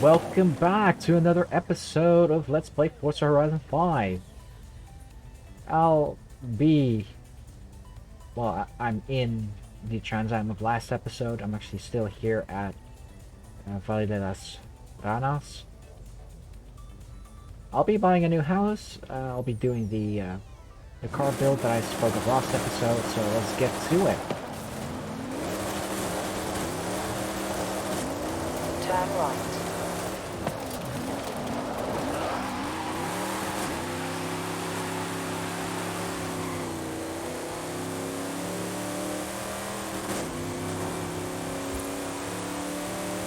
welcome back to another episode of Let's Play Forza Horizon 5. I'll be... Well, I'm in the Trans Am of last episode. I'm actually still here at Valle de las Ranas. I'll be buying a new house. I'll be doing the car build that I spoke of last episode, so let's get to it. Turn right.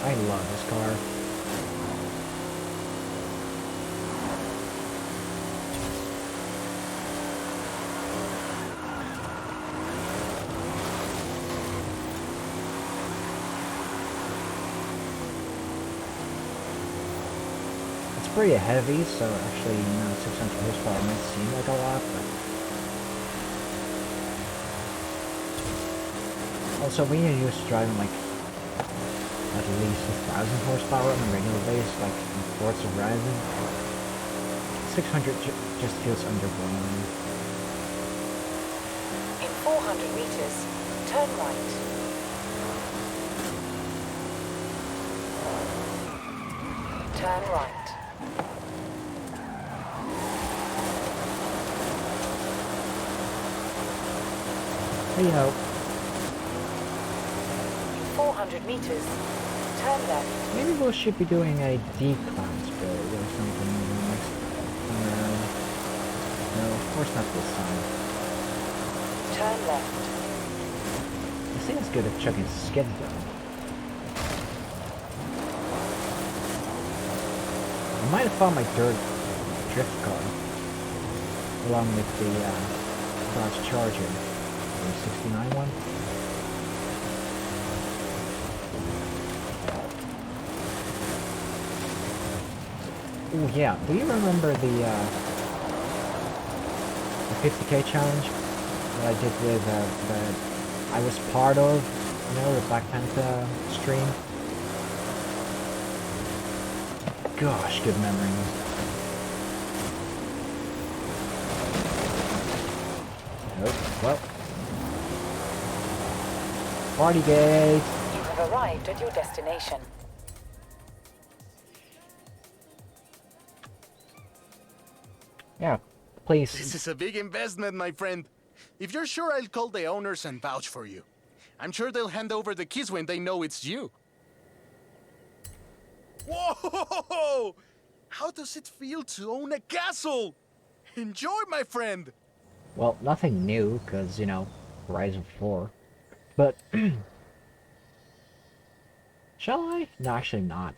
I love this car. It's pretty heavy, so actually, 600 horsepower might seem like a lot, but... Also, when you're used to driving like at least 1,000 horsepower on a regular base, like in Forza Horizon, 600 just feels underwhelming. In 400 meters, turn right. Turn right. But, 400 meters, turn left. maybe we should be doing a D-class build or something next time around. No, of course not this time. Turn left. This thing is good at chugging skids though. I might have found my dirt drift car along with the Dodge Charger, the 69 one. Oh yeah, do you remember the 50k challenge that I did with that I was part of, the Black Panther stream? Gosh, good memories. Oh, well. Party gate! You have arrived at your destination. Yeah, please. This is a big investment, my friend. If you're sure, I'll call the owners and vouch for you. I'm sure they'll hand over the keys when they know it's you. Whoa! How does it feel to own a castle? Enjoy, my friend! Well, nothing new, because, Horizon 4. But... shall I? No, actually not.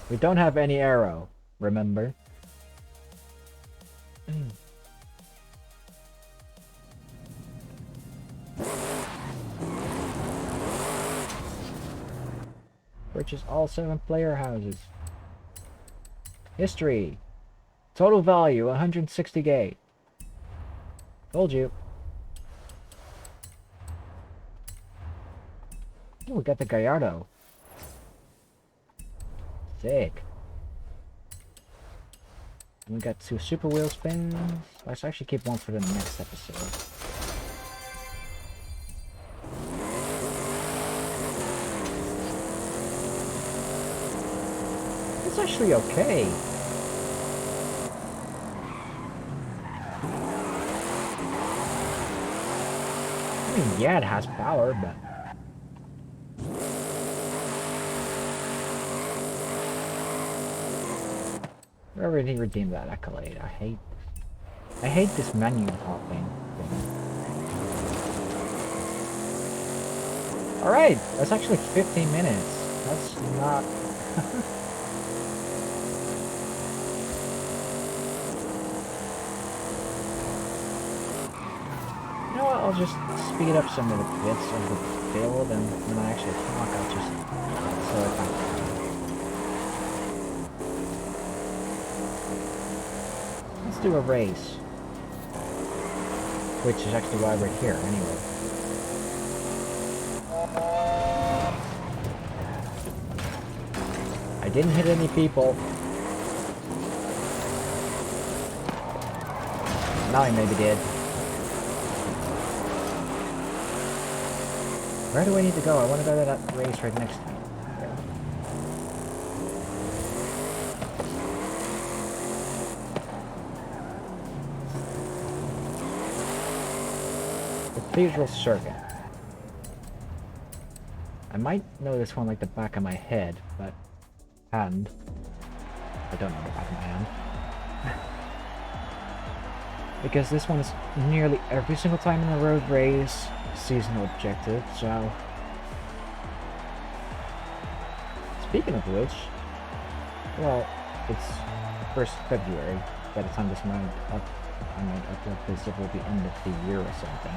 We don't have any arrow, remember? Purchase all 7 player houses. History. Total value 160K. Told you. Oh, we got the Gallardo. Sick. And we got 2 super wheel spins. Let's actually keep one for the next episode. It's actually okay. I mean, yeah, it has power, but... I already redeemed that accolade. I hate this menu hopping thing. Alright, that's actually 15 minutes. That's not... You know what, I'll just speed up some of the bits of the build, and when I actually talk, I'll just slow it back down. Let's do a race. Which is actually why we're here, anyway. I didn't hit any people. Now I maybe did. Where do I need to go? I want to go to that race right next to me. Okay. Cathedral Circuit. I might know this one like the back of my head, but hand. I don't know the back of my hand. Because this one is nearly every single time in a road race seasonal objective, so... Speaking of which, well, it's 1st February. By the time this might upload this, it will be end of the year or something.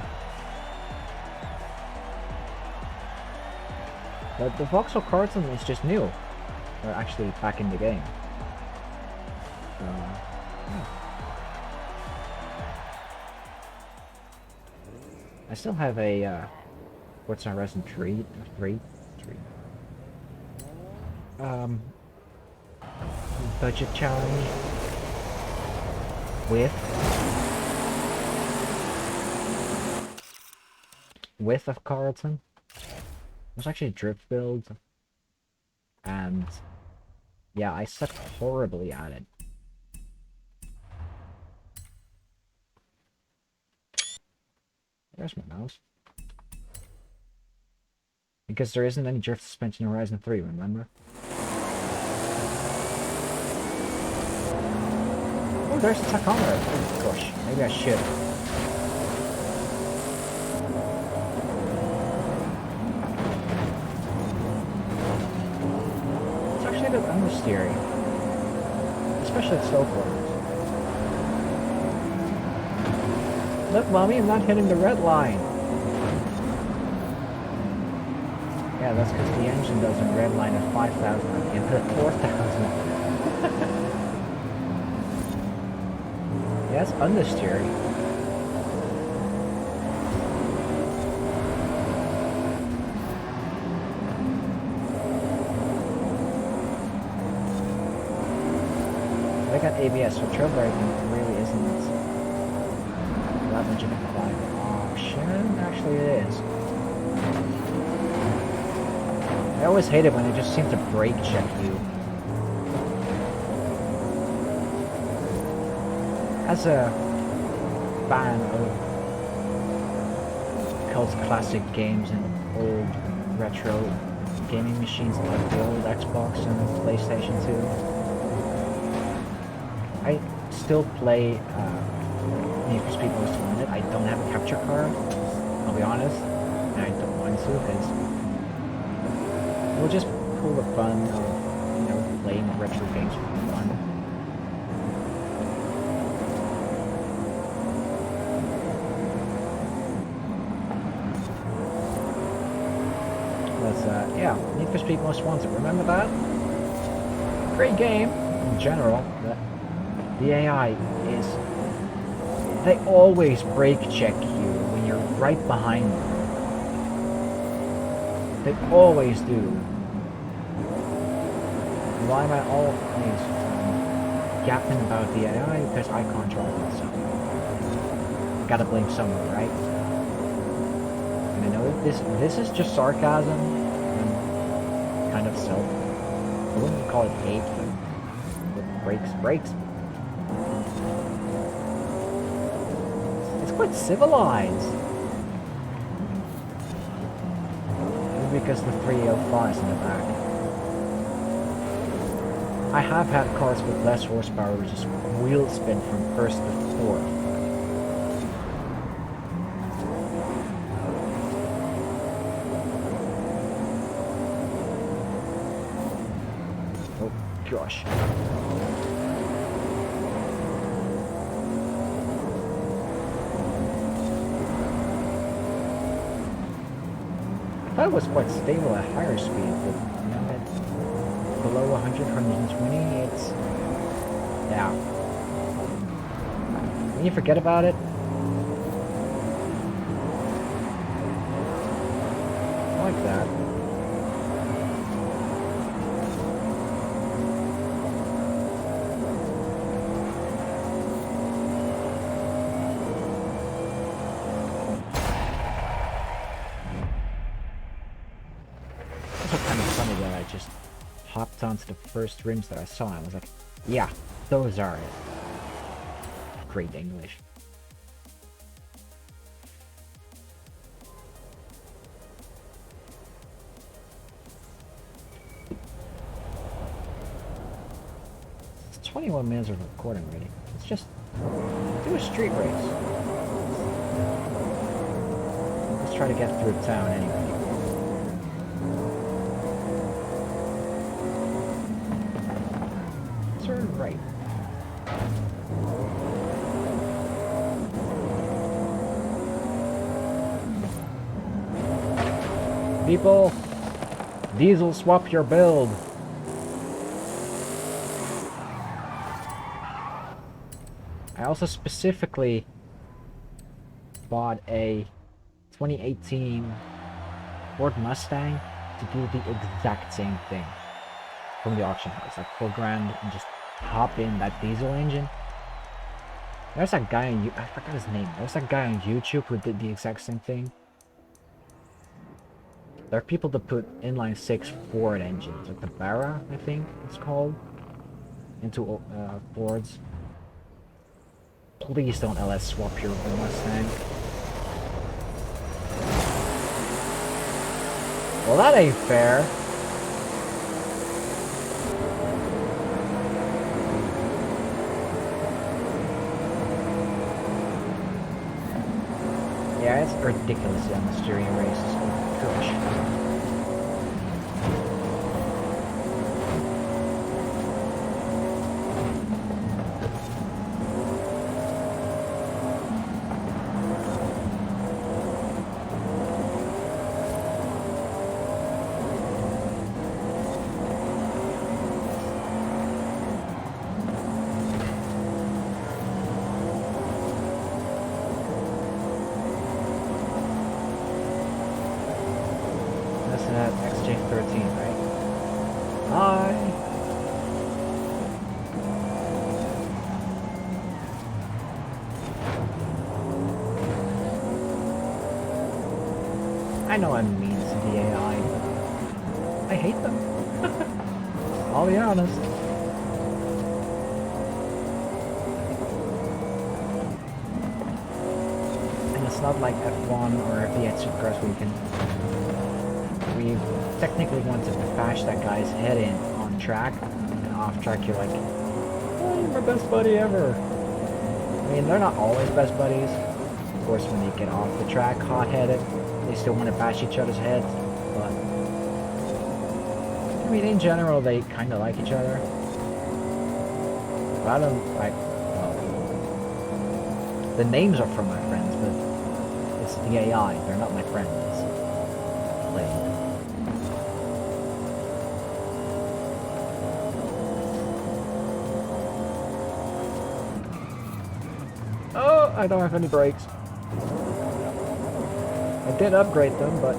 But the Vauxhall Carlton is just new. Or actually back in the game. So, yeah. I still have a Forza Horizon 3 budget challenge with of Carlton. It was actually a drift build, and yeah, I sucked horribly at it. There's my mouse. Because there isn't any drift suspension in Horizon 3, remember? Oh, there's the tachometer. Oh gosh, maybe I should. It's actually a bit understeering. Especially at slow corners. Look, mommy, I'm not hitting the red line. Yeah, that's because the engine doesn't red line at 5,000 and at 4,000. Yeah, it's understeering. I got ABS, so trail braking really isn't that much of a option. Actually, it is. I always hate it when it just seems to brake check you. As a fan of cult classic games and old retro gaming machines like the old Xbox and PlayStation 2, I still play Need for Speed Most Wanted. I don't have a capture card, I'll be honest, and I don't want to because we'll just pull the fun of, you know, playing retro games for fun. But yeah, Need for Speed Most Wanted. Remember that? Great game in general, but the AI is... They always brake check you when you're right behind them. They always do. Why am I always yapping about the AI? Because I can't drive it, so gotta blame someone, right? And I know this is just sarcasm and kind of self. I wouldn't call it hate, but brakes. It's quite civilized. Because the 305 is in the back. I have had cars with less horsepower which just wheel spin from 1st to 4th. Oh gosh. I thought it was quite stable at higher speed, but you know, at below 100, 120, it's... yeah. When you forget about it... like that. Just hopped onto the first rims that I saw and I was like, yeah, those are it. Great English. 21 minutes of recording already. Let's just do a street race. Let's try to get through town anyway. Turn right. People, diesel swap your build. I also specifically bought a 2018 Ford Mustang to do the exact same thing from the auction house, like $4,000, and just hop in that diesel engine. There's that guy on I forgot his name. There's that guy on YouTube who did the exact same thing. There are people that put inline 6 Ford engines, like the Barra, I think it's called, into Fords. Please don't LS swap your Mustang. Well, that ain't fair. Yeah, it's ridiculous on the steering races. Oh gosh. I know I'm mean to the AI. I hate them. I'll be honest. And it's not like F1 or V8 Supercars we technically wanted to bash that guy's head in on track, and off track you're like, oh, you're my best buddy ever. I mean, they're not always best buddies. Of course, when they get off the track hot-headed, they still want to bash each other's heads, but I mean, in general, they kind of like each other. But I don't like, well, the names are from my friends, but it's the AI, they're not my friends. Like, oh, I don't have any brakes. I did upgrade them, but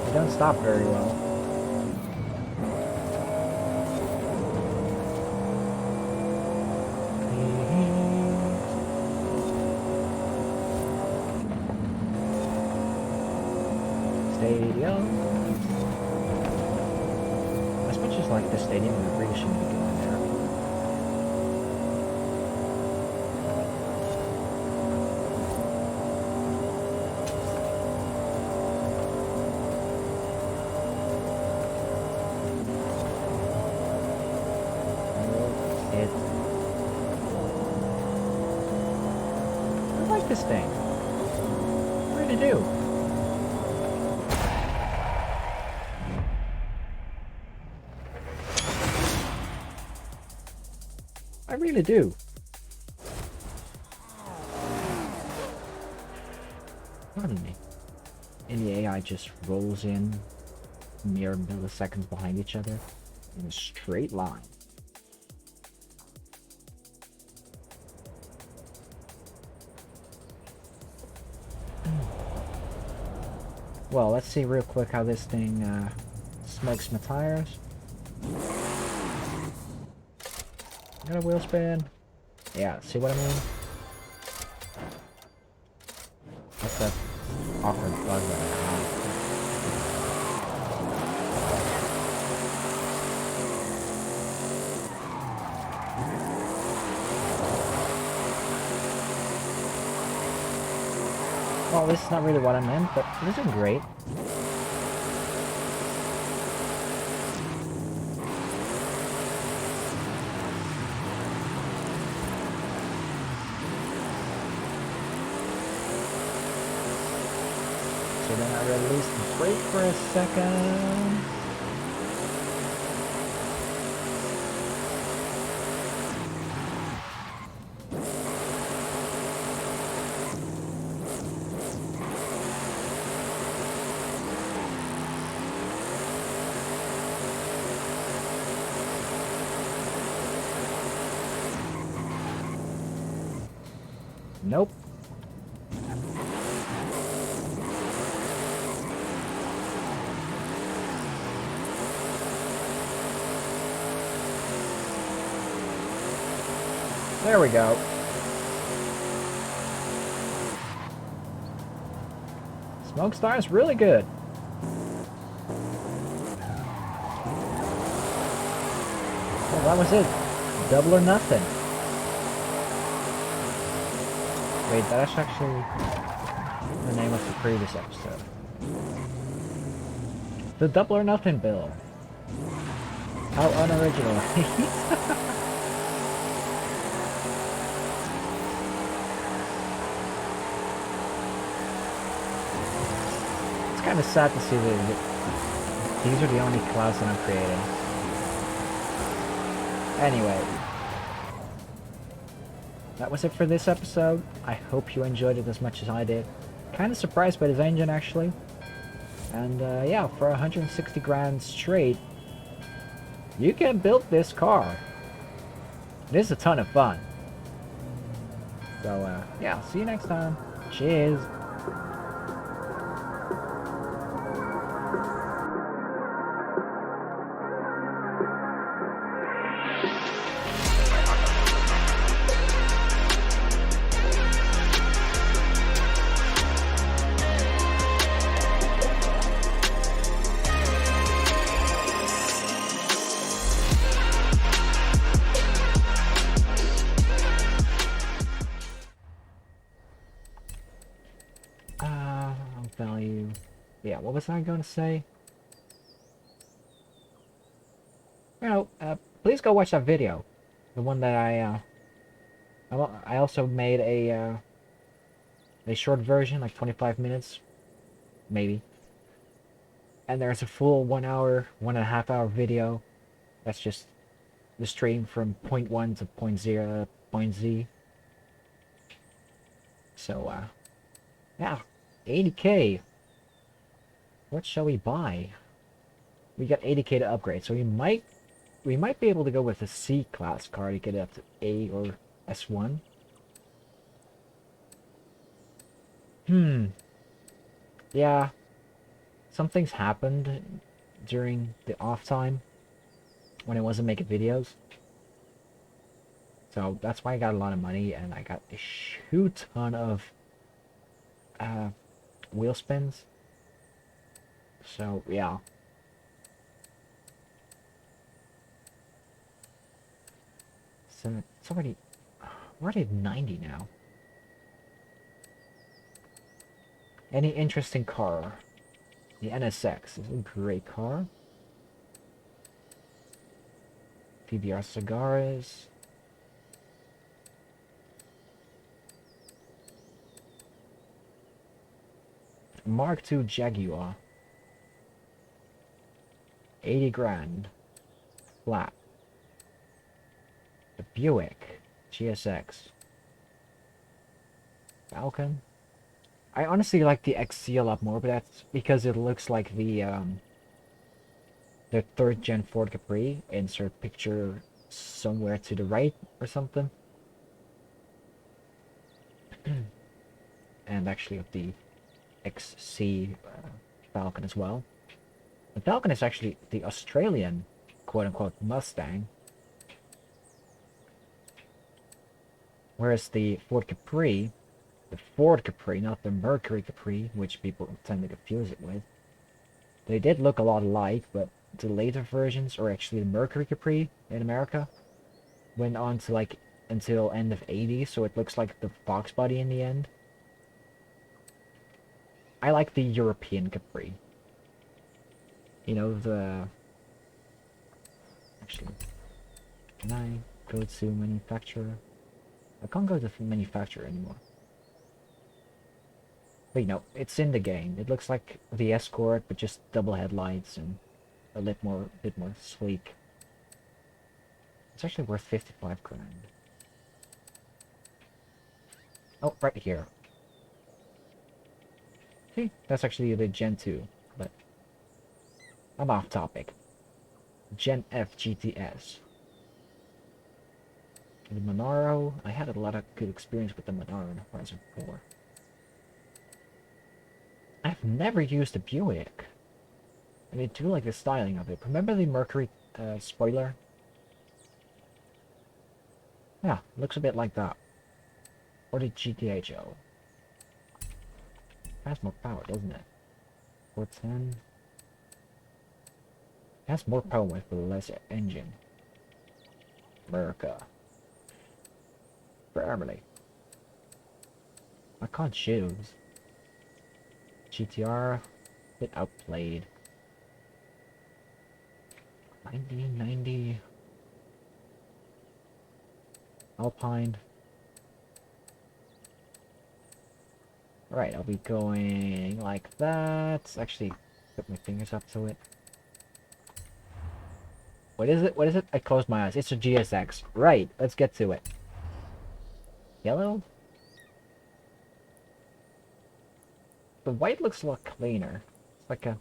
they don't stop very well. Stadium. As much as like the stadium, we really shouldn't be going there. I like this thing. What did it do? I really do. Pardon me. And the AI just rolls in mere milliseconds behind each other in a straight line. Well, let's see real quick how this thing smokes my tires. Got a wheel spin. Yeah, see what I mean? That's that awkward bug that I have. Well, this is not really what I meant, but this is great. So then I release the brake for a second. Nope. There we go. Smoke Star is really good. Well, that was it. Double or nothing. Wait, that's actually the name of the previous episode. The Double or Nothing Bill. How unoriginal. It's kind of sad to see that these are the only clouds that I'm creating. Anyway. That was it for this episode. I hope you enjoyed it as much as I did. Kind of surprised by this engine, actually. And yeah, for 160 grand straight, you can build this car. It is a ton of fun. So yeah, see you next time. Cheers. Value. Yeah, what was I going to say? You know, please go watch that video. The one that I also made a short version, like 25 minutes, maybe. And there's a full 1 hour, 1.5 hour video. That's just the stream from point 1 to point 0, point Z. So, yeah, 80k. What shall we buy? We got 80k to upgrade, so we might be able to go with a C class car to get it up to A or S1. Yeah. Some things happened during the off time when I wasn't making videos. So that's why I got a lot of money and I got a shoot ton of wheel spins. So yeah. So it's already, we're already at 90 now. Any interesting car? The NSX is a great car. PBR cigars. Mark II Jaguar. 80 grand. Flat. The Buick GSX. Falcon. I honestly like the XC a lot more, but that's because it looks like the 3rd gen Ford Capri. Insert picture somewhere to the right or something. And actually of the XC Falcon as well. The Falcon is actually the Australian quote-unquote Mustang. Whereas the Ford Capri, not the Mercury Capri, which people tend to confuse it with. They did look a lot alike, but the later versions, or actually the Mercury Capri in America, went on to like until end of 80s, so it looks like the Fox body in the end. I like the European Capri. You know, the... Actually, can I go to manufacturer? I can't go to manufacturer anymore. Wait, no, it's in the game. It looks like the Escort, but just double headlights and a bit more sleek. It's actually worth 55 grand. Oh, right here. See, that's actually the Gen 2, but I'm off topic. Gen F GTS. The Monaro, I had a lot of good experience with the Monaro in Horizon 4. I've never used a Buick. And I do like the styling of it. Remember the Mercury spoiler? Yeah, looks a bit like that. Or the GTHO. Has more power, doesn't it? 410. Has more power with the less engine. America. Family. I can't choose. GTR, bit outplayed. 90. Alpine. Right, I'll be going like that. Actually, put my fingers up to it. What is it? What is it? I closed my eyes. It's a GSX. Right, let's get to it. Yellow? The white looks a lot cleaner. It's like a...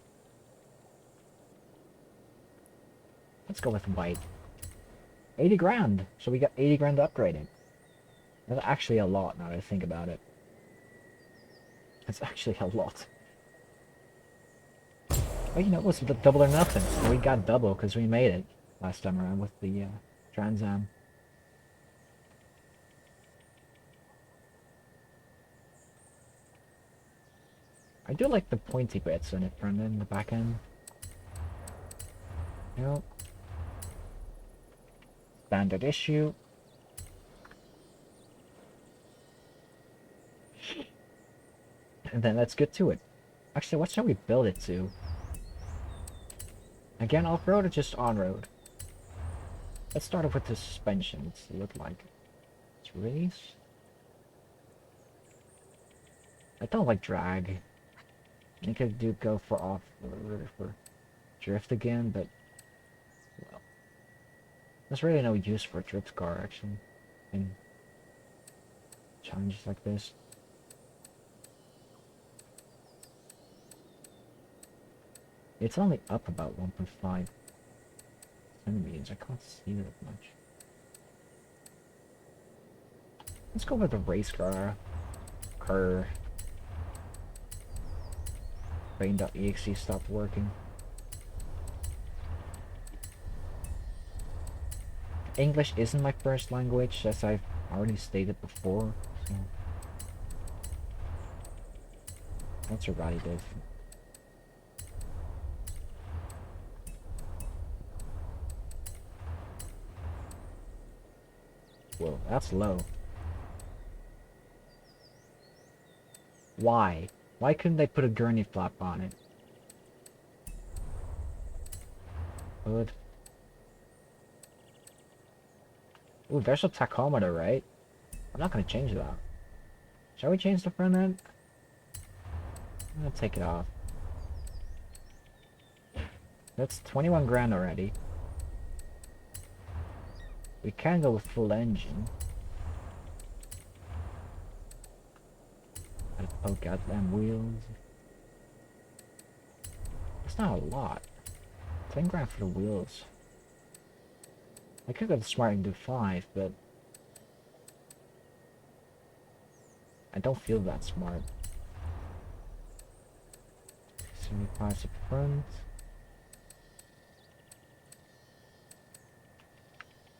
Let's go with white. 80 grand. So we got 80 grand upgraded. That's actually a lot now that I think about it. It's actually a lot. Well, you know, it was the double or nothing. We got double because we made it last time around with the Trans Am. I do like the pointy bits in the front end, the back end. Yep. Standard issue. And then let's get to it. Actually, what shall we build it to? Again, off-road or just on-road? Let's start off with the suspension. Let's see what like. Let's release. I don't like drag. I could go for off-road or for drift again, but well, there's really no use for a drift car actually in challenges like this. It's only up about 1.5 centimeters. I can't see that much. Let's go with the race car. Brain.exe stopped working. English isn't my first language, as I've already stated before, so that's a rally diff. Whoa, that's low. Why? Why couldn't they put a gurney flap on it? Good. Ooh, there's a tachometer, right? I'm not gonna change that. Shall we change the front end? I'm gonna take it off. That's 21 grand already. We can go with full engine. Gotta poke out them wheels. It's not a lot. 10 grand for the wheels. I could go to smart and do 5, but I don't feel that smart. 75 up front.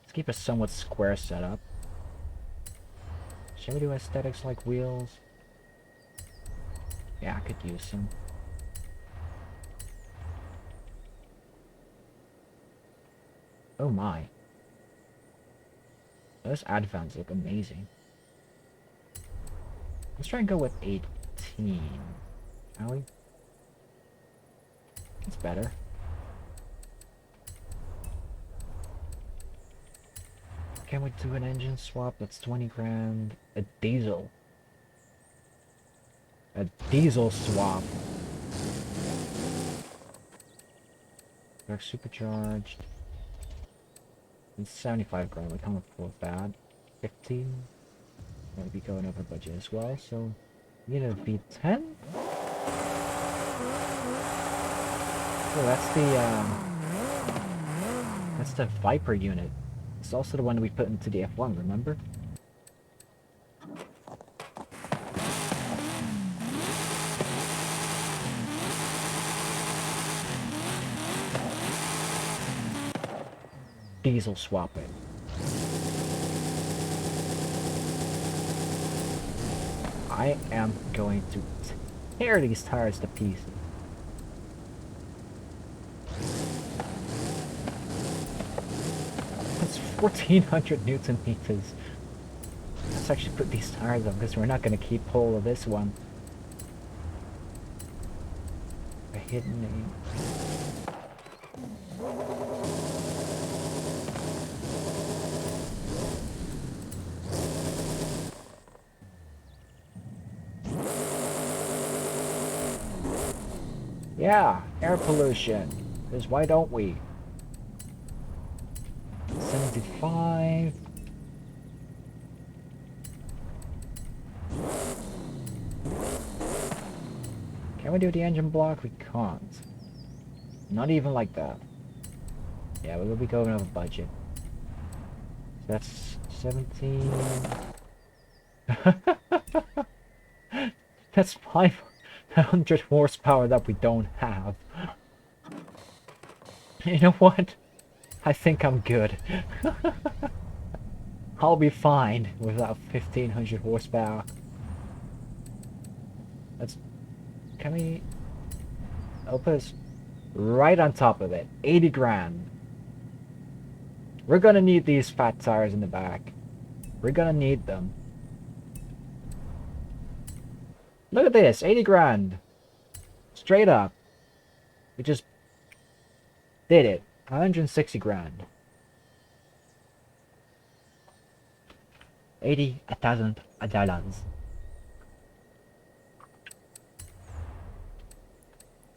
Let's keep a somewhat square setup. Shall we do aesthetics like wheels? Yeah, I could use some. Oh my. Those advans look amazing. Let's try and go with 18. we? It's better. Can we do an engine swap? That's 20 grand. A diesel. A diesel swap. They're supercharged. And 75 grand. We can't afford that. 15. That would be going over budget as well. So, we need a V10. So that's the Viper unit. It's also the one we put into the F1, remember? Diesel swapping. I am going to tear these tires to pieces. That's 1400 Newton meters. Let's actually put these tires on because we're not going to keep hold of this one. A hidden name. Yeah, air pollution. Because why don't we? 75. Can we do the engine block? We can't. Not even like that. Yeah, we'll be going over budget. So that's 17. That's 500 horsepower that we don't have. You know what? I think I'm good. I'll be fine without 1500 horsepower. Can we... I'll put us right on top of it. 80 grand. We're gonna need these fat tires in the back. We're gonna need them. Look at this, 80 grand. Straight up. We just did it. 160 grand. 80,000 dollars.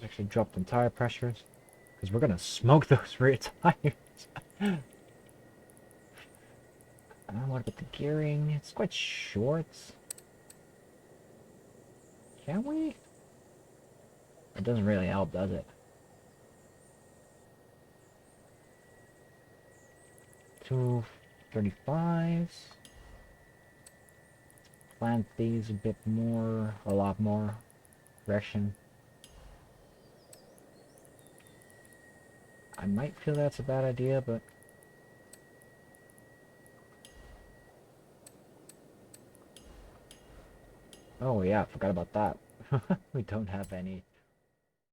Actually dropped in tire pressures. Because we're gonna smoke those rear tires. What about the gearing? It's quite short. Can we? It doesn't really help, does it? 235s. Plant these a bit more, a lot more. Direction. I might feel that's a bad idea, but... Oh yeah, I forgot about that. We don't have any